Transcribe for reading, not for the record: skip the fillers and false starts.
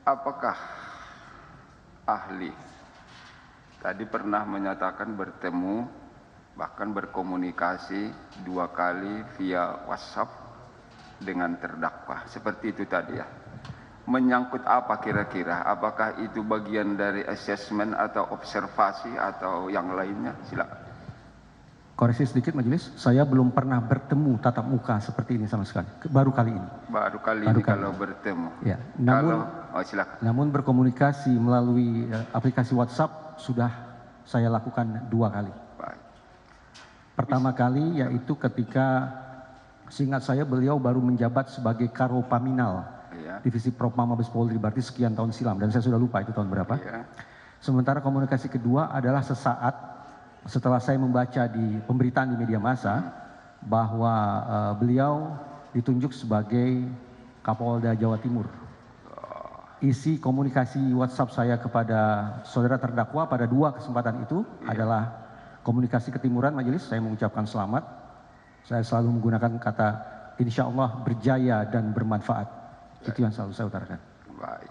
apakah ahli tadi pernah menyatakan bertemu bahkan berkomunikasi 2 kali via WhatsApp dengan terdakwa seperti itu tadi ya? Menyangkut apa kira-kira? Apakah itu bagian dari assessment atau observasi atau yang lainnya? Silakan. Koreksi sedikit majelis, saya belum pernah bertemu tatap muka seperti ini sama sekali. Baru kali ini. Baru kali ini kalau bertemu. Ya, silakan. Namun berkomunikasi melalui aplikasi WhatsApp sudah saya lakukan 2 kali. Baik. Pertama kali yaitu ketika seingat saya beliau baru menjabat sebagai Karo Paminal. Divisi Propam Mabes Polri, berarti sekian tahun silam dan saya sudah lupa itu tahun berapa. Sementara komunikasi kedua adalah sesaat setelah saya membaca di pemberitaan di media massa bahwa beliau ditunjuk sebagai Kapolda Jawa Timur. Isi komunikasi WhatsApp saya kepada saudara terdakwa pada 2 kesempatan itu adalah komunikasi ketimuran majelis. Saya mengucapkan selamat. Saya selalu menggunakan kata insya Allah berjaya dan bermanfaat. Itu yang selalu saya utarakan. Baik.